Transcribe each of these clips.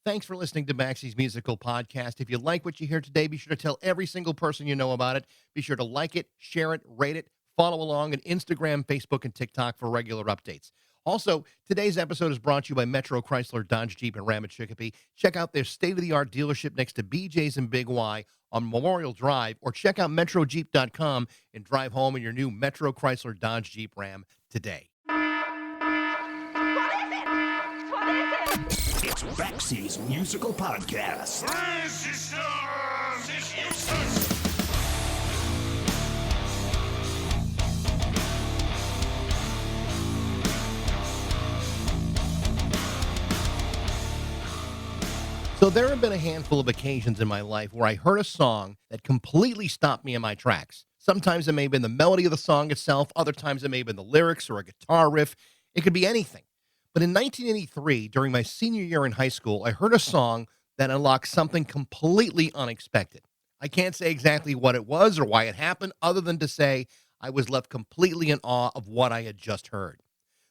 Thanks for listening to Baxie's Musical Podcast. If you like what you hear today, be sure to tell every single person you know about it. Be sure to like it, share it, rate it, follow along on Instagram, Facebook, and TikTok for regular updates. Also, today's episode is brought to you by Metro Chrysler Dodge Jeep and Ram at Chicopee. Check out their state-of-the-art dealership next to BJ's and Big Y on Memorial Drive, or check out metrojeep.com and drive home in your new Metro Chrysler Dodge Jeep Ram today. It's Baxie's Musical Podcast. So there have been a handful of occasions in my life where I heard a song that completely stopped me in my tracks. Sometimes it may have been the melody of the song itself. Other times it may have been the lyrics or a guitar riff. It could be anything. But in 1983, during my senior year in high school, I heard a song that unlocked something completely unexpected. I can't say exactly what it was or why it happened, other than to say I was left completely in awe of what I had just heard.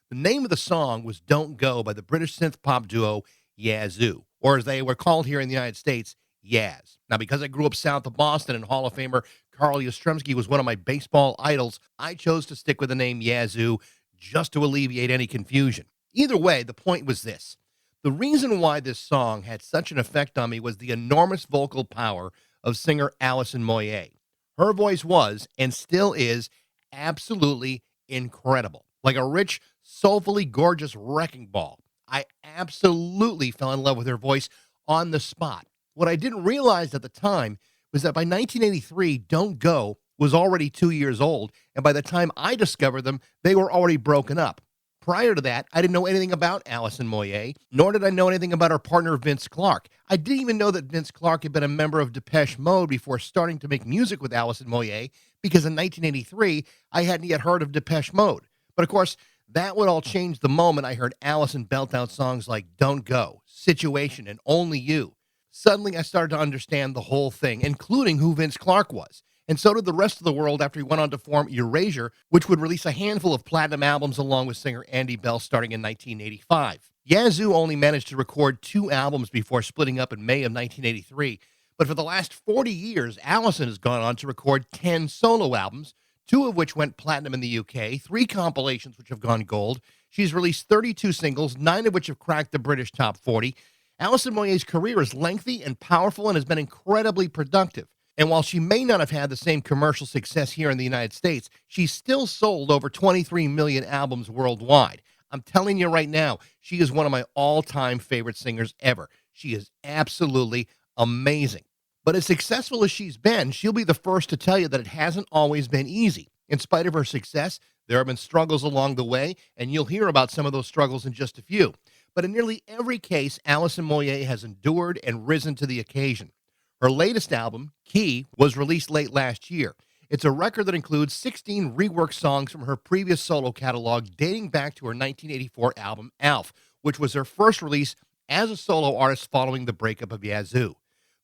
The name of the song was Don't Go by the British synth-pop duo Yazoo, or as they were called here in the United States, Yaz. Now, because I grew up south of Boston and Hall of Famer Carl Yastrzemski was one of my baseball idols, I chose to stick with the name Yazoo just to alleviate any confusion. Either way, the point was this. The reason why this song had such an effect on me was the enormous vocal power of singer Alison Moyet. Her voice was, and still is, absolutely incredible. Like a rich, soulfully gorgeous wrecking ball. I absolutely fell in love with her voice on the spot. What I didn't realize at the time was that by 1983, Don't Go was already 2 years old, and by the time I discovered them, they were already broken up. Prior to that, I didn't know anything about Alison Moyet, nor did I know anything about her partner, Vince Clarke. I didn't even know that Vince Clarke had been a member of Depeche Mode before starting to make music with Alison Moyet, because in 1983, I hadn't yet heard of Depeche Mode. But of course, that would all change the moment I heard Alison belt out songs like Don't Go, Situation, and Only You. Suddenly, I started to understand the whole thing, including who Vince Clarke was. And so did the rest of the world after he went on to form Erasure, which would release a handful of platinum albums along with singer Andy Bell starting in 1985. Yazoo only managed to record 2 albums before splitting up in May of 1983. But for the last 40 years, Alison has gone on to record 10 solo albums, 2 of which went platinum in the UK, 3 compilations which have gone gold. She's released 32 singles, 9 of which have cracked the British top 40. Alison Moyet's career is lengthy and powerful and has been incredibly productive. And while she may not have had the same commercial success here in the United States, she's still sold over 23 million albums worldwide. I'm telling you right now, she is one of my all-time favorite singers ever. She is absolutely amazing. But as successful as she's been, she'll be the first to tell you that it hasn't always been easy. In spite of her success, there have been struggles along the way, and you'll hear about some of those struggles in just a few. But in nearly every case, Alison Moyet has endured and risen to the occasion. Her latest album, Key, was released late last year. It's a record that includes 16 reworked songs from her previous solo catalog dating back to her 1984 album, Alf, which was her first release as a solo artist following the breakup of Yazoo.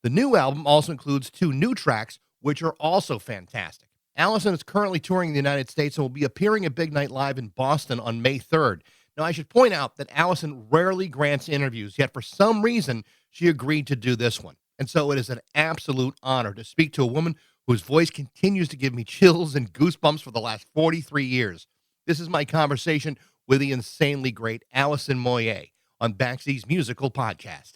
The new album also includes 2 new tracks, which are also fantastic. Alison is currently touring the United States and will be appearing at Big Night Live in Boston on May 3rd. Now, I should point out that Alison rarely grants interviews, yet for some reason, she agreed to do this one. And so it is an absolute honor to speak to a woman whose voice continues to give me chills and goosebumps for the last 43 years. This is my conversation with the insanely great Alison Moyet on Baxie's Musical Podcast.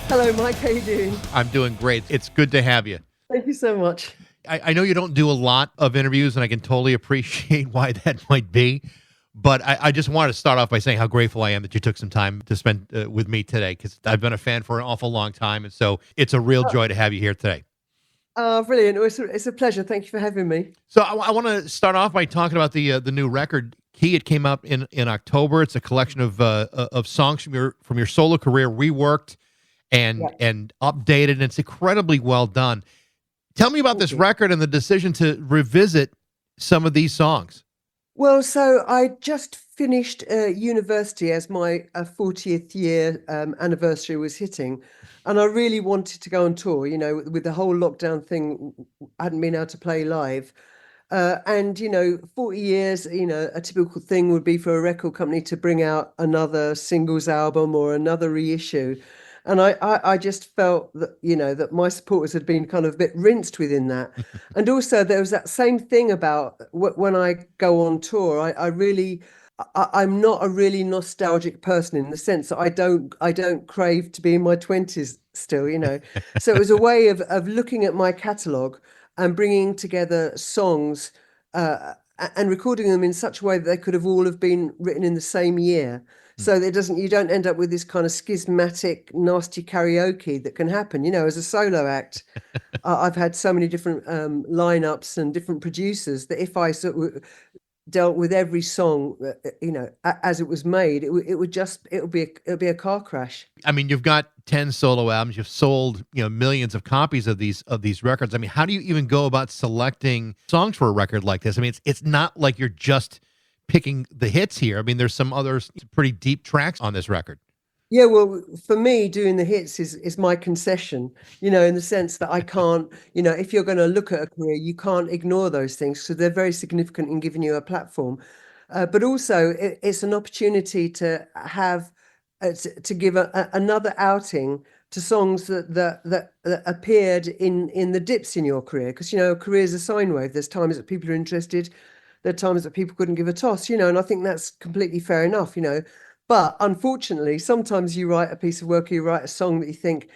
Hello, Mike. How you doing? I'm doing great. It's good to have you. Thank you so much. I know you don't do a lot of interviews, and I can totally appreciate why that might be. But I just wanted to start off by saying how grateful I am that you took some time to spend with me today, because I've been a fan for an awful long time. And so it's a real joy to have you here today. Brilliant. It's a pleasure. Thank you for having me. So I want to start off by talking about the new record, Key. It came out in October. It's a collection of songs from your solo career, reworked and updated, and it's incredibly well done. Tell me about this record and the decision to revisit some of these songs. Well, so I just finished university as my 40th year anniversary was hitting, and I really wanted to go on tour. You know, with the whole lockdown thing, I hadn't been able to play live. And, 40 years, a typical thing would be for a record company to bring out another singles album or another reissue. And I just felt that, that my supporters had been kind of a bit rinsed within that. And also there was that same thing about when I go on tour, I'm not a really nostalgic person in the sense that I don't crave to be in my 20s still, So it was a way of looking at my catalogue and bringing together songs and recording them in such a way that they could have all have been written in the same year. So that you don't end up with this kind of schismatic, nasty karaoke that can happen. As a solo act, I've had so many different lineups and different producers that if I sort of dealt with every song, as it was made, it would be a car crash. I mean, you've got 10 solo albums. You've sold, millions of copies of these records. I mean, how do you even go about selecting songs for a record like this? I mean, it's not like you're just picking the hits here. I mean, there's some other pretty deep tracks on this record. Yeah, well, for me, doing the hits is my concession, in the sense that I can't, if you're going to look at a career, you can't ignore those things because they're very significant in giving you a platform. But also, it's an opportunity to have, to give another outing to songs that appeared in the dips in your career. Because, a career is a sine wave. There's times that people are interested, there are times that people couldn't give a toss, and I think that's completely fair enough, But unfortunately, sometimes you write a piece of work, or you write a song that you think,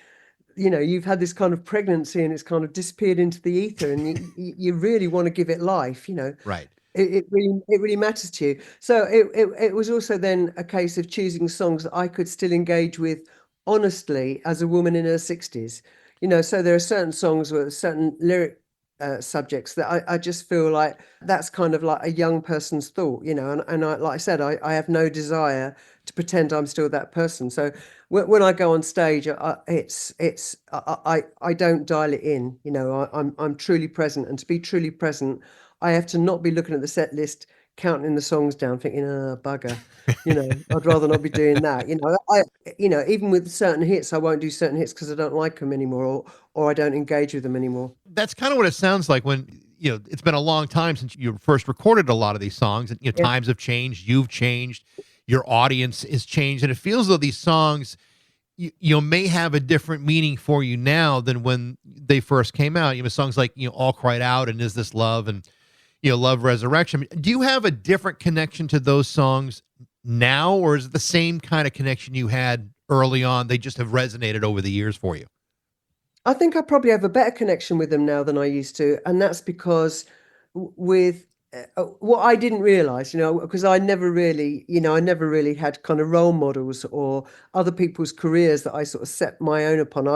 you've had this kind of pregnancy and it's kind of disappeared into the ether, and you really want to give it life, Right. It really matters to you. So it was also then a case of choosing songs that I could still engage with honestly as a woman in her 60s. So there are certain songs with certain lyric subjects that I just feel like that's kind of like a young person's thought, and I, like I said, I have no desire to pretend I'm still that person. So when I go on stage, I don't dial it in, I'm truly present, and to be truly present, I have to not be looking at the set list, counting the songs down, thinking, bugger, I'd rather not be doing that. Even with certain hits, I won't do certain hits because I don't like them anymore, or I don't engage with them anymore. That's kind of what it sounds like when, it's been a long time since you first recorded a lot of these songs, and, times have changed, you've changed, your audience has changed, and it feels though these songs, you may have a different meaning for you now than when they first came out. Songs like, All Cried Out and Is This Love and, Love Resurrection. Do you have a different connection to those songs now, or is it the same kind of connection you had early on? They just have resonated over the years for you. I think I probably have a better connection with them now than I used to, and that's because with what I didn't realize, because I never really had kind of role models or other people's careers that I sort of set my own upon.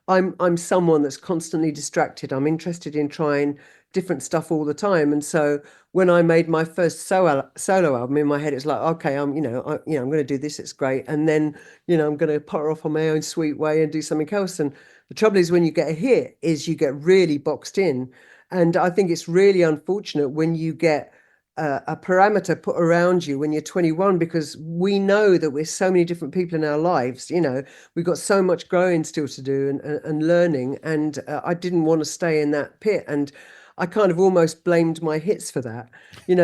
I'm someone that's constantly distracted. I'm interested in trying different stuff all the time, and so when I made my first solo album, in my head it's like, okay, I'm going to do this, it's great, and then I'm going to potter off on my own sweet way and do something else. And the trouble is, when you get a hit, is you get really boxed in, and I think it's really unfortunate when you get a parameter put around you when you're 21, because we know that we're so many different people in our lives. We've got so much growing still to do and learning, and I didn't want to stay in that pit, and I kind of almost blamed my hits for that,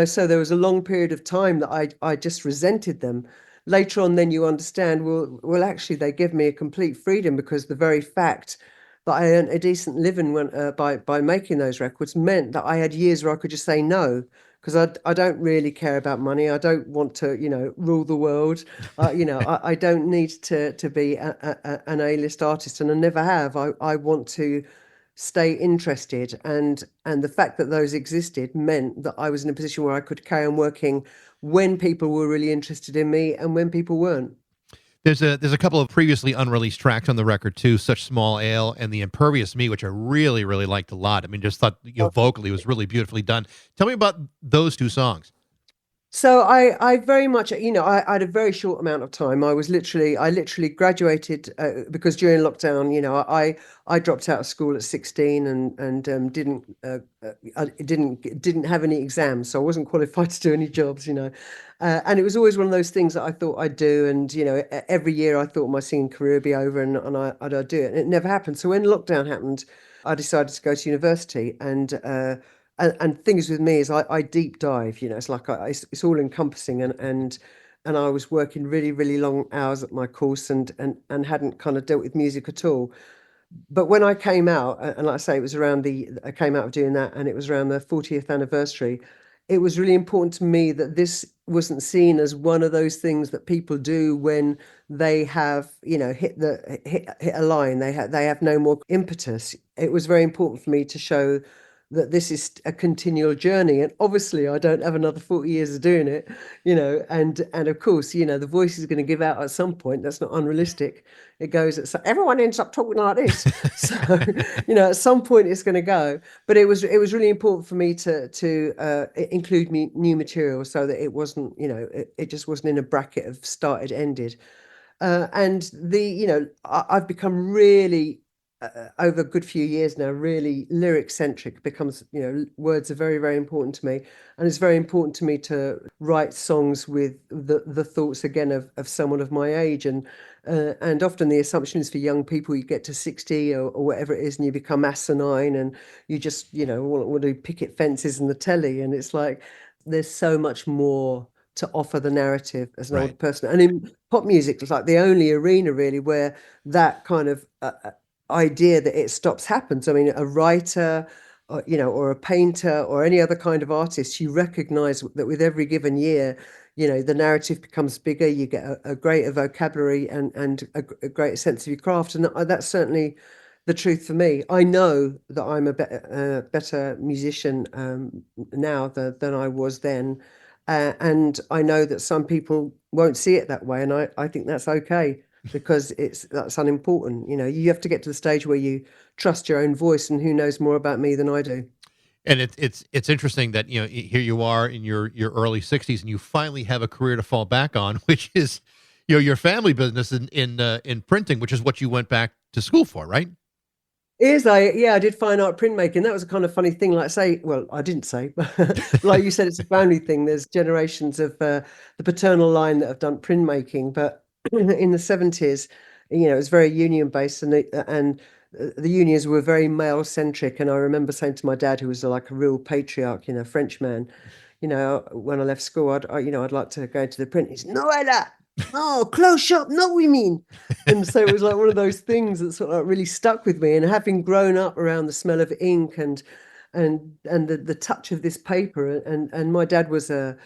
so there was a long period of time that I just resented them. Later on, then you understand, well, actually, they give me a complete freedom, because the very fact that I earned a decent living by making those records meant that I had years where I could just say no, because I don't really care about money. I don't want to, rule the world. I don't need to be an A-list artist, and I never have. I want to stay interested, and the fact that those existed meant that I was in a position where I could carry on working when people were really interested in me and when people weren't. There's a couple of previously unreleased tracks on the record too, Such Small Ale and The Impervious Me, which I really, really liked a lot. I mean, just thought, vocally it was really beautifully done. Tell me about those two songs. So I very much, I had a very short amount of time. I literally graduated because during lockdown, I dropped out of school at 16 and didn't have any exams, so I wasn't qualified to do any jobs, and it was always one of those things that I thought I'd do, and every year I thought my singing career would be over, and I'd do it, and it never happened. So when lockdown happened, I decided to go to university, and and things with me is I deep dive, it's like it's all encompassing, and I was working really, really long hours at my course, and hadn't kind of dealt with music at all. But when I came out, and like I say, it was I came out of doing that, and it was around the 40th anniversary. It was really important to me that this wasn't seen as one of those things that people do when they have, hit a line. They have no more impetus. It was very important for me to show that this is a continual journey, and obviously I don't have another 40 years of doing it, and of course, the voice is going to give out at some point. That's not unrealistic. It goes everyone ends up talking like this. So at some point it's going to go. But it was really important for me to include new material, so that it wasn't, it just wasn't in a bracket of started, ended. And I've become really, over a good few years now, really lyric centric. Becomes, words are very, very important to me, and it's very important to me to write songs with the thoughts again of someone of my age. And often the assumption is for young people, you get to 60 or whatever it is, and you become asinine, and you just, want to picket fences and the telly. And it's like, there's so much more to offer the narrative as an older person. And in pop music, it's like the only arena really where that kind of idea that it stops happens. I mean, a writer, or a painter, or any other kind of artist, you recognize that with every given year, the narrative becomes bigger. You get a greater vocabulary and a greater sense of your craft. And that's certainly the truth for me. I know that I'm a better musician now than I was then. And I know that some people won't see it that way. And I think that's okay, because that's unimportant. You have to get to the stage where you trust your own voice, and who knows more about me than I do. And it's interesting that, here you are in your early 60s, and you finally have a career to fall back on, which is, your family business in printing, which is what you went back to school for, right? I did fine art printmaking. That was a kind of funny thing. Like, I didn't say, but like you said, it's a family thing. There's generations of the paternal line that have done printmaking, but in the 70s, it was very union based, and the unions were very male centric. And I remember saying to my dad, who was like a real patriarch, French man, when I left school, I'd like to go into the print. He said, "No, Ella, no, close shop, no, we mean." And so it was like one of those things that sort of really stuck with me. And having grown up around the smell of ink and the touch of this paper, and my dad was a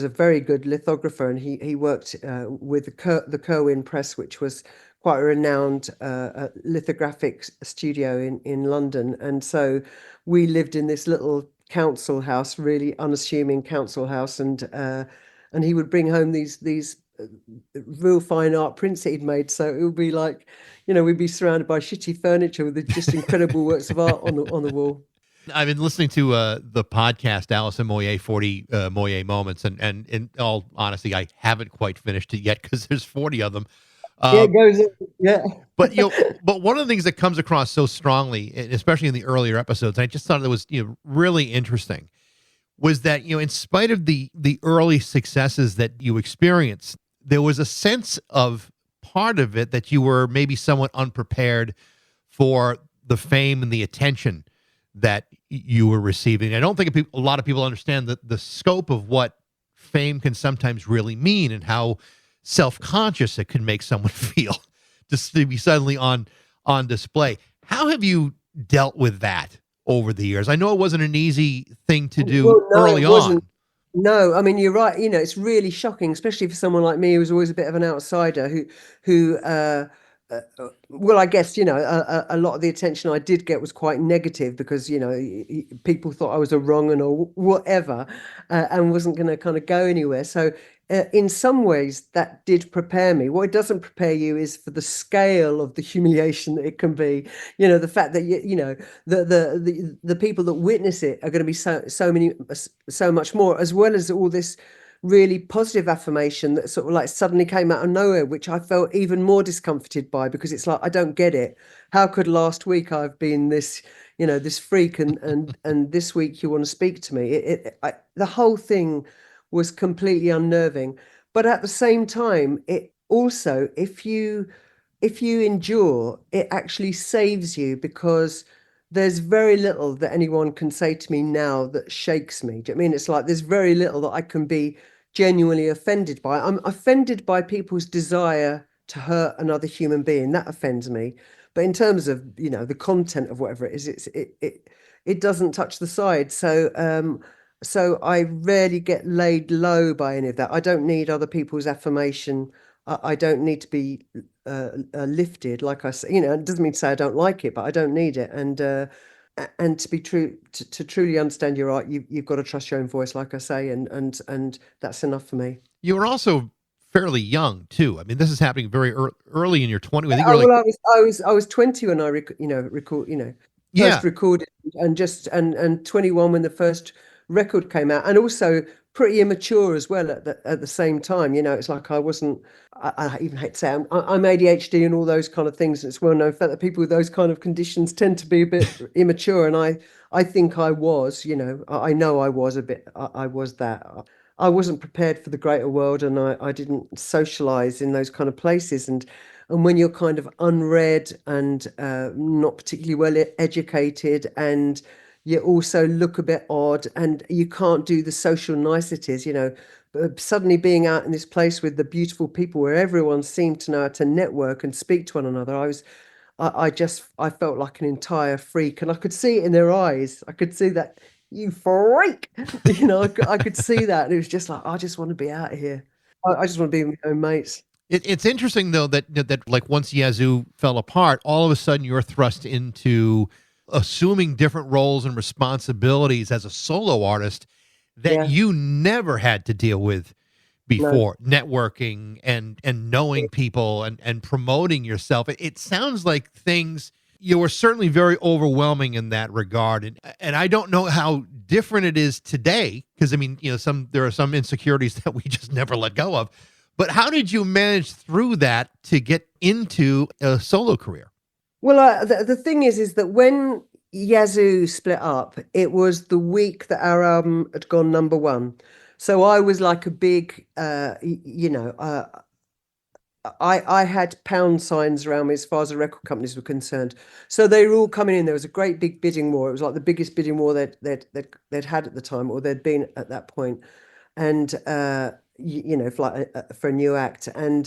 very good lithographer, and he worked with the Kerwin Press, which was quite a renowned lithographic studio in London. And so we lived in this little council house, really unassuming council house, and he would bring home these real fine art prints that he'd made. So it would be like, we'd be surrounded by shitty furniture with just incredible works of art on the wall. I've been listening to the podcast Alison Moyet, 40 Moyet Moments, and in all honesty, I haven't quite finished it yet because there's 40 of them. It goes, yeah. But but one of the things that comes across so strongly, especially in the earlier episodes, I just thought it was really interesting, was that in spite of the early successes that you experienced, there was a sense of part of it that you were maybe somewhat unprepared for the fame and the attention that you were receiving. I don't think a lot of people understand the scope of what fame can sometimes really mean, and how self-conscious it can make someone feel to be suddenly on display. How have you dealt with that over the years? I know it wasn't an easy thing to do early on. No, I mean, you're right. It's really shocking, especially for someone like me, who was always a bit of an outsider, who well, I guess, a lot of the attention I did get was quite negative, because, people thought I was a wrong un or whatever, and wasn't going to kind of go anywhere. So in some ways that did prepare me. What it doesn't prepare you is for the scale of the humiliation that it can be. The fact that the people that witness it are going to be so much more, as well as all this really positive affirmation that sort of like suddenly came out of nowhere, which I felt even more discomforted by, because it's like, I don't get it. How could last week I've been this, this freak, and this week you want to speak to me? The whole thing was completely unnerving. But at the same time, it also, if you endure, it actually saves you, because there's very little that anyone can say to me now that shakes me. Do you know what I mean? It's like there's very little that I can be genuinely offended by. I'm offended by people's desire to hurt another human being. That offends me. But in terms of, the content of whatever it is, it doesn't touch the side. So I rarely get laid low by any of that. I don't need other people's affirmation. I don't need to be lifted, like I say. It doesn't mean to say I don't like it, but I don't need it. And to be true, to truly understand your art, you've got to trust your own voice, like I say, and that's enough for me. You were also fairly young too. I mean, this is happening very early in your 20s. I think Oh, you're like, well, I was 20 when I record, yeah, first recorded, and 21 when the first record came out, and also pretty immature as well at the same time. It's like I wasn't. I even hate to say I'm ADHD and all those kind of things. It's well known fact that people with those kind of conditions tend to be a bit immature, and I think I was. I know I was a bit. I was that. I wasn't prepared for the greater world, and I didn't socialize in those kind of places. And when you're kind of unread and not particularly well educated, and you also look a bit odd, and you can't do the social niceties, suddenly being out in this place with the beautiful people where everyone seemed to know how to network and speak to one another, I felt like an entire freak, and I could see it in their eyes. I could see that, you freak, I could see that, and it was just like, I just want to be out of here. I just want to be with my own mates. it's interesting though that like once Yazoo fell apart, all of a sudden you're thrust into assuming different roles and responsibilities as a solo artist that Yeah. you never had to deal with No. before, networking and knowing people and promoting yourself. It sounds like things, you were certainly very overwhelming in that regard. And I don't know how different it is today, because I mean, there are some insecurities that we just never let go of. But how did you manage through that to get into a solo career? Well, the thing is that when Yazoo split up, it was the week that our album had gone #1. So I was like a big, I had pound signs around me as far as the record companies were concerned. So they were all coming in. There was a great big bidding war. It was like the biggest bidding war they'd had at the time, or there'd been at that point. And for a new act, and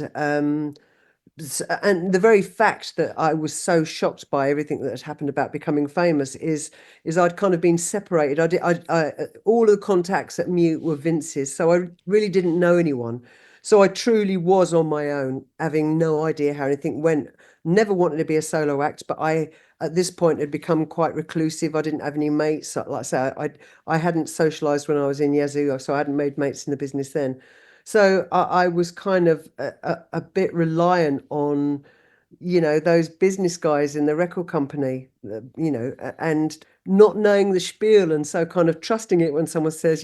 the very fact that I was so shocked by everything that had happened about becoming famous is I'd kind of been separated. All of the contacts at Mute were Vince's, so I really didn't know anyone. So I truly was on my own, having no idea how anything went. Never wanted to be a solo act, but at this point had become quite reclusive. I didn't have any mates. Like I say, I hadn't socialized when I was in Yazoo, so I hadn't made mates in the business then. So I was kind of a bit reliant on, those business guys in the record company, and not knowing the spiel, and so kind of trusting it when someone says,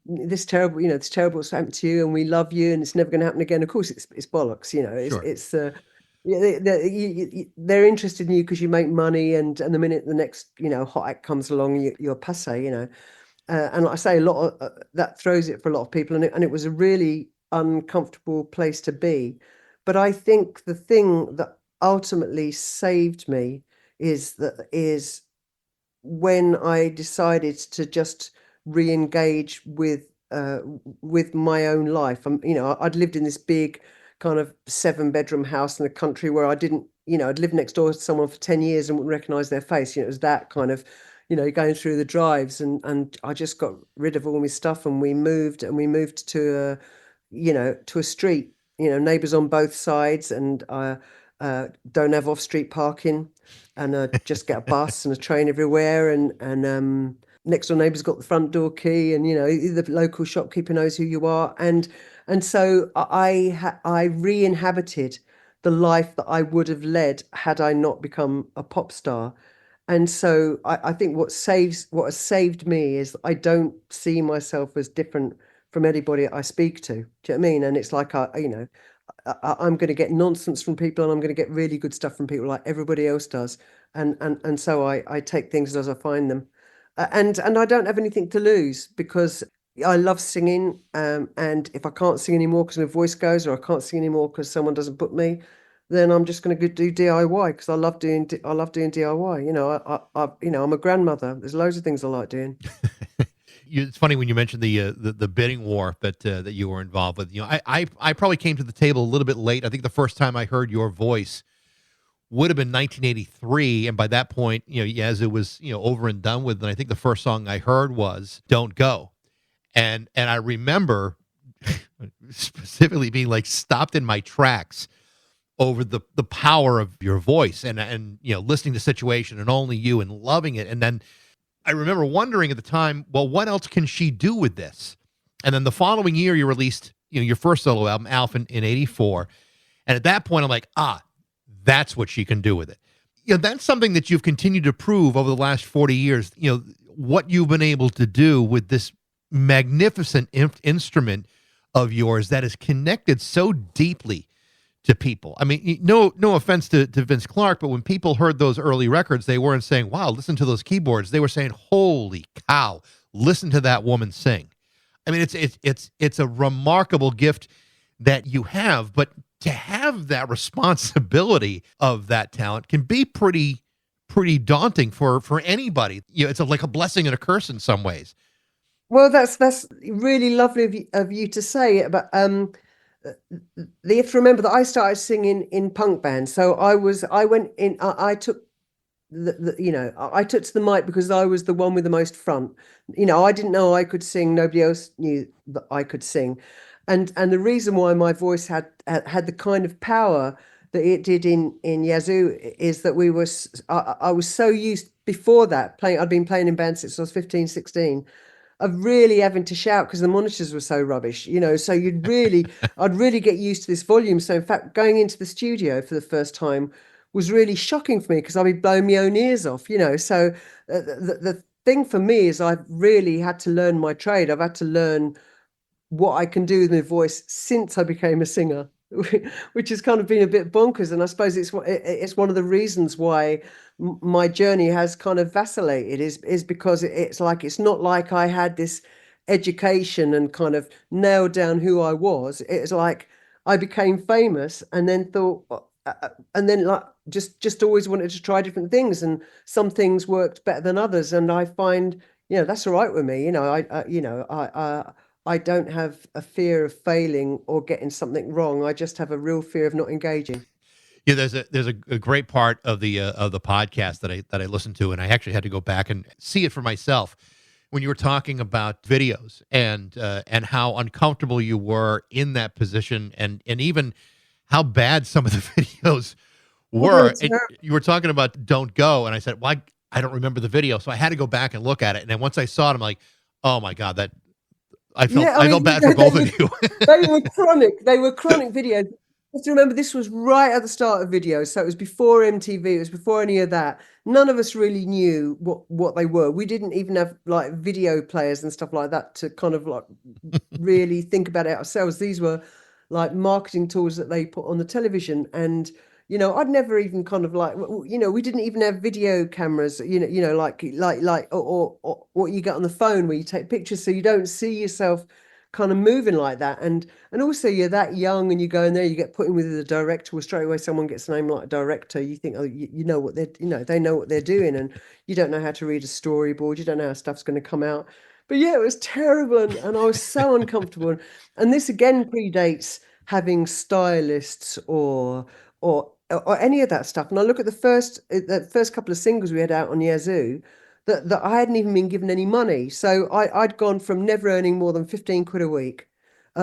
this terrible what's happened to you, and we love you, and it's never going to happen again. Of course, it's bollocks. Sure. It's they're interested in you because you make money, and the minute the next hot act comes along, you're passé. And like I say, a lot of that throws it for a lot of people, and it was a really uncomfortable place to be. But I think the thing that ultimately saved me is when I decided to just re-engage with my own life. I'd lived in this big kind of 7-bedroom house in the country where I didn't, I'd lived next door to someone for 10 years and wouldn't recognize their face. It was that kind of, going through the drives, and I just got rid of all my stuff, and we moved to a street, neighbors on both sides, and don't have off-street parking, and just get a bus and a train everywhere, and next door neighbors got the front door key, and the local shopkeeper knows who you are, and so I re-inhabited the life that I would have led had I not become a pop star. And so I think what has saved me is I don't see myself as different from anybody I speak to. Do you know what I mean? And it's like I'm going to get nonsense from people, and I'm going to get really good stuff from people like everybody else does. And so I take things as I find them, and I don't have anything to lose, because I love singing. And if I can't sing anymore because my voice goes, or I can't sing anymore because someone doesn't book me, then I'm just going to do DIY because I love doing DIY. I'm a grandmother. There's loads of things I like doing. It's funny when you mentioned the bidding war that you were involved with. I probably came to the table a little bit late. I think the first time I heard your voice would have been 1983, and by that point, Yazoo was over and done with. And I think the first song I heard was "Don't Go," and I remember specifically being like stopped in my tracks over the power of your voice and listening to Situation and Only You and loving it. And then I remember wondering at the time, well, what else can she do with this? And then the following year, you released your first solo album, Alpha, in '84. And at that point, I'm like, that's what she can do with it. That's something that you've continued to prove over the last 40 years, what you've been able to do with this magnificent instrument of yours that is connected so deeply to people. I mean, no offense to Vince Clarke, but when people heard those early records, they weren't saying, wow, listen to those keyboards. They were saying, holy cow, listen to that woman sing. I mean, it's a remarkable gift that you have, but to have that responsibility of that talent can be pretty daunting for anybody. It's like a blessing and a curse in some ways. Well, that's really lovely of you to say it, but you have to remember that I started singing in punk bands. So I took I took to the mic because I was the one with the most front. I didn't know I could sing. Nobody else knew that I could sing. And the reason why my voice had the kind of power that it did in Yazoo is that I was so used before that playing. I'd been playing in bands since I was 15, 16. Of really having to shout because the monitors were so rubbish, so I'd really get used to this volume. So in fact, going into the studio for the first time was really shocking for me because I'd be blowing my own ears off, So the thing for me is I've really had to learn my trade. I've had to learn what I can do with my voice since I became a singer, which has kind of been a bit bonkers. And I suppose it's one of the reasons why my journey has kind of vacillated is because it's not like I had this education and kind of nailed down who I was. It's like I became famous and then thought, and then like just always wanted to try different things, and some things worked better than others. And I find, that's all right with me. I don't have a fear of failing or getting something wrong. I just have a real fear of not engaging. Yeah, there's a great part of the podcast that I listened to, and I actually had to go back and see it for myself when you were talking about videos and how uncomfortable you were in that position, and even how bad some of the videos were. And you were talking about "Don't Go," and I said, "Well, I don't remember the video," so I had to go back and look at it. And then once I saw it, I'm like, "Oh my God, that." I felt bad for both of you. They were chronic videos. You have to remember this was right at the start of videos, so it was before MTV, it was before any of that. None of us really knew what they were. We didn't even have like video players and stuff like that to kind of like really think about it ourselves. These were like marketing tools that they put on the television, and I'd never even kind of like, we didn't even have video cameras, like or what you get on the phone where you take pictures, so you don't see yourself kind of moving like that. And also you're that young and you go in there, you get put in with the director, well, straight away someone gets a name like a director, you think, oh, you know what they're, they know what they're doing, and you don't know how to read a storyboard, you don't know how stuff's going to come out. But yeah, it was terrible, and I was so uncomfortable. And this again predates having stylists or any of that stuff. And I look at the first couple of singles we had out on Yazoo, that I hadn't even been given any money. So I'd gone from never earning more than 15 quid a week.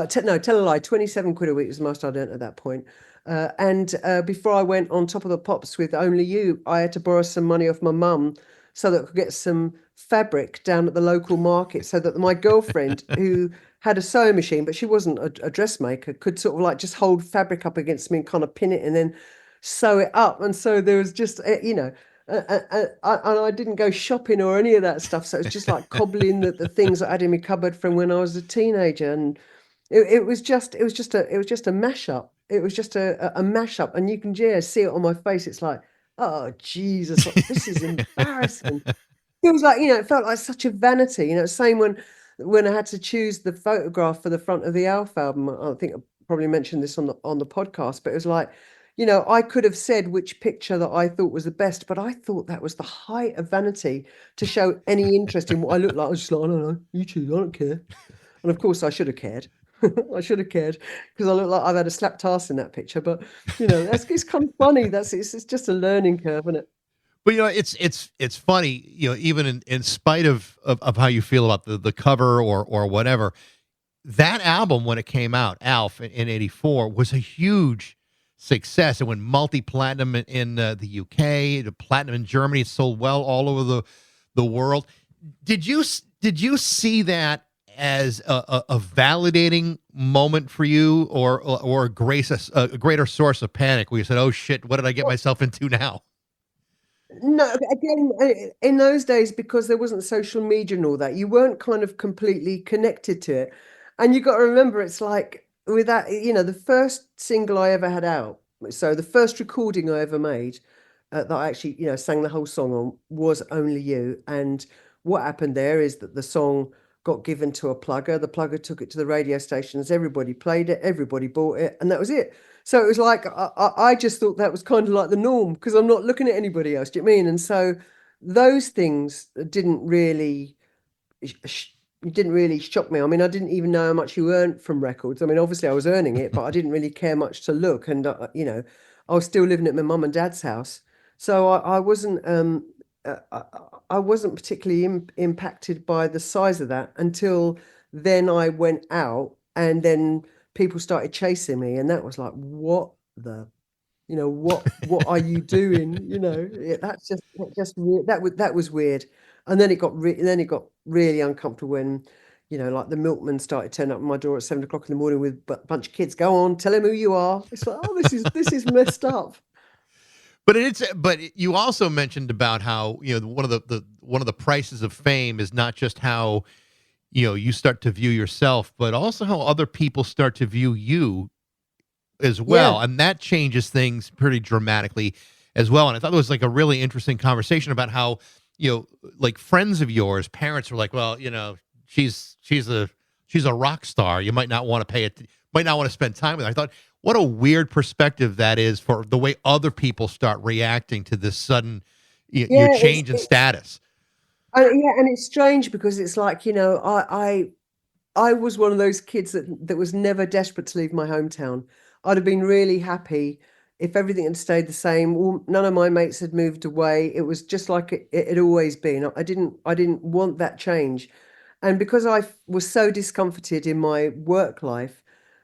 Tell a lie, 27 quid a week was the most I'd earned at that point. And before I went on Top of the Pops with Only You, I had to borrow some money off my mum so that I could get some fabric down at the local market, so that my girlfriend, who had a sewing machine, but she wasn't a dressmaker, could sort of like just hold fabric up against me and kind of pin it and then sew it up. And so there was just, and I didn't go shopping or any of that stuff. So it was just like cobbling the things I had in my cupboard from when I was a teenager. And it was just a mashup. It was just a mashup. And you can see it on my face. It's like, oh, Jesus, this is embarrassing. It was like, it felt like such a vanity. Same when I had to choose the photograph for the front of the Alpha album. I think I probably mentioned this on the podcast, but it was like, I could have said which picture that I thought was the best, but I thought that was the height of vanity to show any interest in what I look like. I was just like, I don't know, you choose, I don't care. And of course I should have cared. I should have cared because I look like I've had a slapped ass in that picture. But it's kind of funny. It's just a learning curve, isn't it? But it's funny, even in spite of how you feel about the cover or whatever, that album when it came out, Alf in '84, was a huge success. It went multi-platinum in the UK, the platinum in Germany. It sold well all over the world. Did you see that as a validating moment for you, or a greater source of panic where you said, "Oh shit, what did I get myself into now?" No, again, in those days, because there wasn't social media and all that, you weren't kind of completely connected to it. And you got to remember, it's like with that, the first single I ever had out, so the first recording I ever made that I actually, sang the whole song on was Only You. And what happened there is that the song got given to a plugger. The plugger took it to the radio stations. Everybody played it. Everybody bought it. And that was it. So it was like, I just thought that was kind of like the norm because I'm not looking at anybody else. Do you know what I mean? And so those things didn't really shock me. I mean, I didn't even know how much you earned from records. I mean, obviously I was earning it, but I didn't really care much to look. And, I was still living at my mum and dad's house. So I wasn't, I wasn't particularly impacted by the size of that until then I went out and then people started chasing me. And that was like, what are you doing? That's just weird. That was weird. And then it got really uncomfortable when, like the milkman started turning up at my door at 7 o'clock in the morning with a bunch of kids. Go on, tell him who you are. It's like, oh, this is messed up. But you also mentioned about how one of the prices of fame is not just how you start to view yourself, but also how other people start to view you as well, and that changes things pretty dramatically as well. And I thought it was like a really interesting conversation about how like friends of yours, parents were like, well, she's a rock star. You might not want to might not want to spend time with her. I thought, what a weird perspective that is for the way other people start reacting to this sudden your change in status. And it's strange because it's like, I was one of those kids that was never desperate to leave my hometown. I'd have been really happy if everything had stayed the same. None of my mates had moved away. It was just like it had always been. I didn't want that change. And because I was so discomforted in my work life,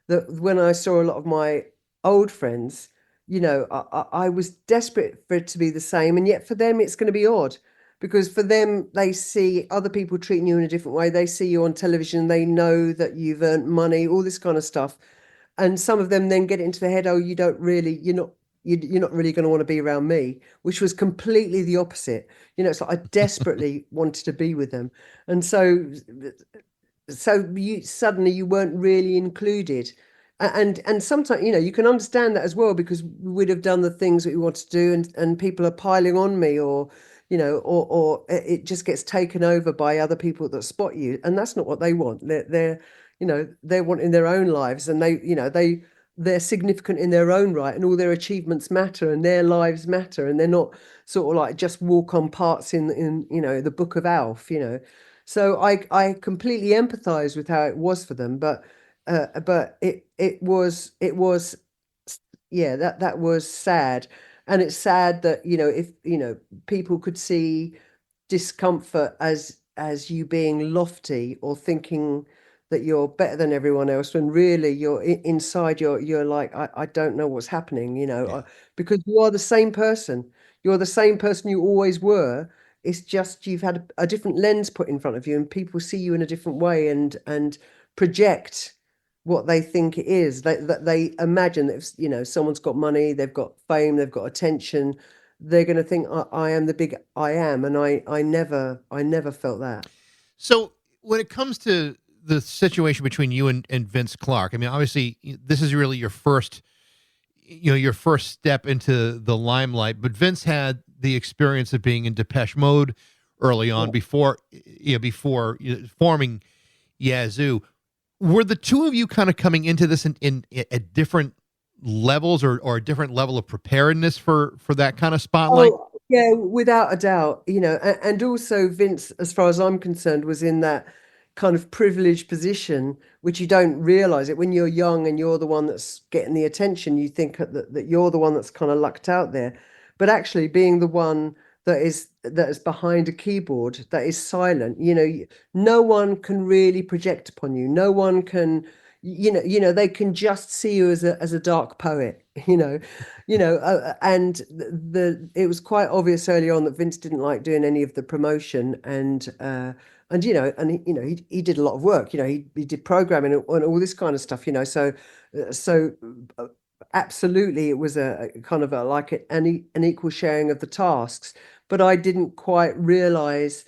that when I saw a lot of my old friends, I was desperate for it to be the same. And yet for them, it's going to be odd because for them, they see other people treating you in a different way. They see you on television. They know that you've earned money, all this kind of stuff. And some of them then get it into their head, oh, you're not really going to want to be around me, which was completely the opposite. It's like I desperately wanted to be with them. And so you weren't really included. And sometimes, you can understand that as well, because we would have done the things that we want to do and people are piling on me or it just gets taken over by other people that spot you. And that's not what they want. They're wanting their own lives and they're significant in their own right and all their achievements matter and their lives matter. And they're not sort of like just walk on parts in the Book of Alf, So I completely empathize with how it was for them, but it was that was sad. And it's sad that if people could see discomfort as you being lofty or thinking that you're better than everyone else when really you're inside you're like I don't know what's happening, because you are the same person. You're the same person you always were. It's just you've had a different lens put in front of you and people see you in a different way and project what they think it is. They imagine that if someone's got money, they've got fame, they've got attention, they're going to think I am the big I am. And I never felt that. So when it comes to the situation between you and Vince Clarke, I mean, obviously this is really your first step into the limelight, but Vince had the experience of being in Depeche Mode early on before forming Yazoo. Were the two of you kind of coming into this in at different levels or a different level of preparedness for that kind of spotlight? Oh, yeah, without a doubt, and also Vince, as far as I'm concerned, was in that kind of privileged position, which you don't realize it when you're young and you're the one that's getting the attention. You think that you're the one that's kind of lucked out there, but actually being the one that is behind a keyboard, that is silent, no one can really project upon you. No one can, they can just see you as a dark poet, and it was quite obvious early on that Vince didn't like doing any of the promotion, and he did a lot of work. He did programming and all this kind of stuff. So absolutely, it was a kind of an equal sharing of the tasks. But I didn't quite realize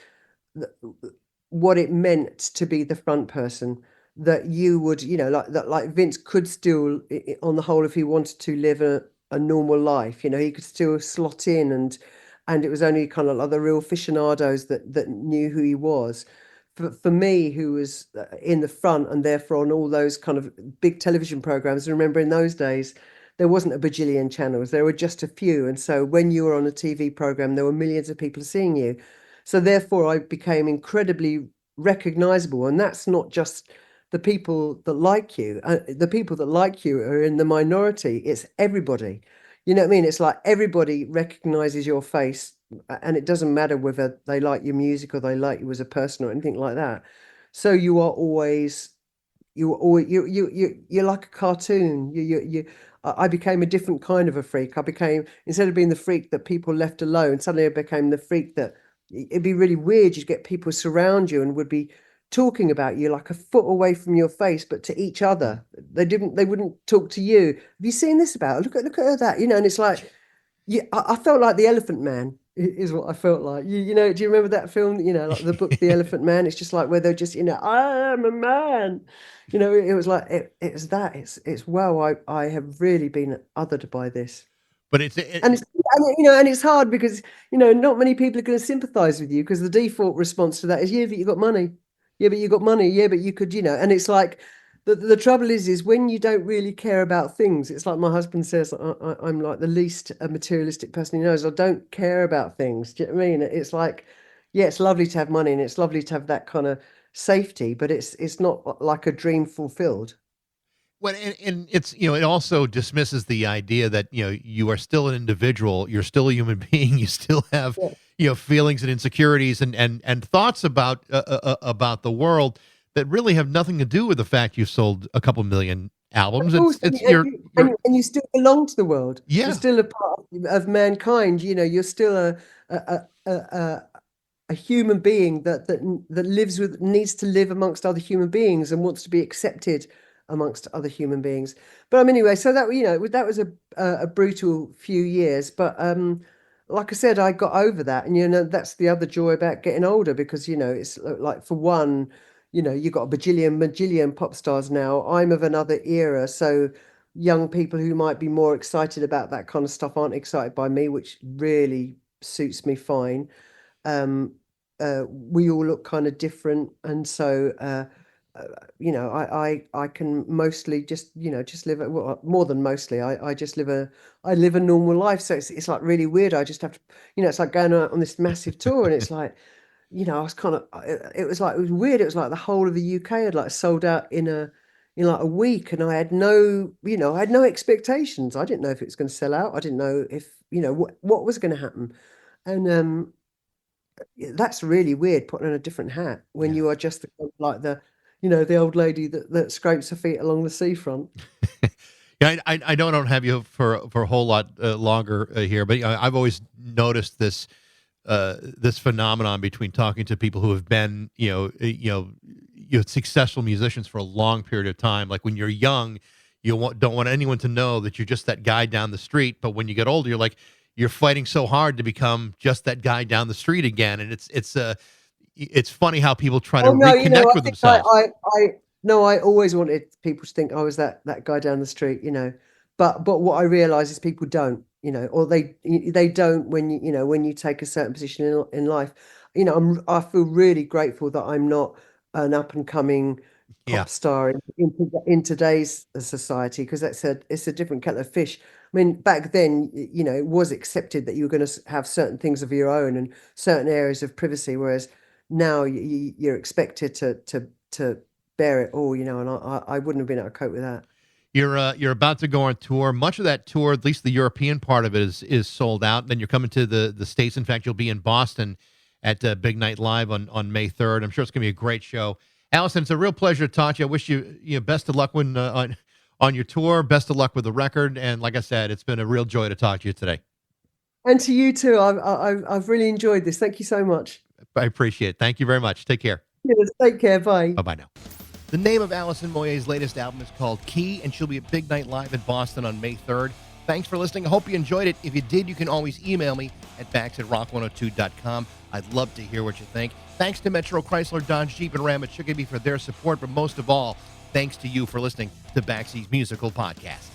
what it meant to be the front person. That you would, like Vince could still, on the whole, if he wanted to live a normal life, he could still slot in, and it was only kind of like the real aficionados that knew who he was. For me, who was in the front and therefore on all those kind of big television programs, remember in those days, there wasn't a bajillion channels, there were just a few. And so when you were on a TV program, there were millions of people seeing you. So therefore, I became incredibly recognizable. And that's not just the people that like you. The people that like you are in the minority. It's everybody. You know what I mean? It's like everybody recognizes your face, and it doesn't matter whether they like your music or they like you as a person or anything like that. So you're like a cartoon. I became a different kind of a freak. I became, instead of being the freak that people left alone, suddenly I became the freak that it'd be really weird. You'd get people surround you and would be talking about you like a foot away from your face, but to each other. They wouldn't talk to you. Have you seen this about her? Look at her, that, and it's like, I felt like the Elephant Man is what I felt like. Do you remember that film? Like the book, The Elephant Man. It's just like where they're just, I am a man. It was like it's that. It's wow. I have really been othered by this. But and it's hard because not many people are going to sympathise with you, because the default response to that is, yeah, but you got money. Yeah, but you got money. Yeah, but you could, and it's like the trouble is when you don't really care about things. It's like my husband says, I'm like the least materialistic person he knows. I don't care about things. Do you know what I mean? It's like, yeah, it's lovely to have money and it's lovely to have that kind of safety, but it's not like a dream fulfilled. Well, and it's, it also dismisses the idea that, you are still an individual, you're still a human being, you still have, feelings and insecurities and thoughts about the world that really have nothing to do with the fact you've sold a couple million albums. And you still belong to the world. Yeah. You're still a part of mankind. You're still a human being that needs to live amongst other human beings and wants to be accepted amongst other human beings. But anyway, so that that was a brutal few years. But like I said, I got over that, and that's the other joy about getting older, because it's like, for one, you've got a bajillion pop stars now. I'm of another era, so young people who might be more excited about that kind of stuff aren't excited by me, which really suits me fine. We all look kind of different, and so I can mostly just live more than mostly. I just live a normal life. So it's like really weird. I just have to, it's like going out on this massive tour, and it's like, I was kind of, it was weird. It was like the whole of the UK had like sold out in like a week, and I had no expectations. I didn't know if it was going to sell out. I didn't know if what was going to happen, and that's really weird, putting on a different hat when you are just the old lady that scrapes her feet along the seafront. Yeah, I don't have you for a whole lot longer here, but I've always noticed this phenomenon between talking to people who have been successful musicians for a long period of time. Like when you're young, you don't want anyone to know that you're just that guy down the street, but when you get older, you're fighting so hard to become just that guy down the street again, and it's funny how people try to reconnect with themselves. I always wanted people to think I was that guy down the street, but what I realize is people don't, or they don't when you take a certain position in life. I feel really grateful that I'm not an up and coming Yeah. pop star in today's society, because it's a different kettle of fish. I mean, back then, it was accepted that you were going to have certain things of your own and certain areas of privacy, whereas now you're expected to bear it all, and I wouldn't have been able to cope with that. You're about to go on tour. Much of that tour, at least the European part of it, is sold out. Then you're coming to the States. In fact, you'll be in Boston at Big Night Live on May 3rd. I'm sure it's going to be a great show. Alison, it's a real pleasure to talk to you. I wish you best of luck on your tour. Best of luck with the record. And like I said, it's been a real joy to talk to you today. And to you too. I've really enjoyed this. Thank you so much. I appreciate it. Thank you very much. Take care. Yes, take care. Bye. Bye-bye now. The name of Alison Moyet's latest album is called Key, and she'll be at Big Night Live in Boston on May 3rd. Thanks for listening. I hope you enjoyed it. If you did, you can always email me at bax@rock102.com. I'd love to hear what you think. Thanks to Metro Chrysler, Dodge, Jeep, and Ram at Chicopee for their support, but most of all, thanks to you for listening to Baxie's Musical Podcast.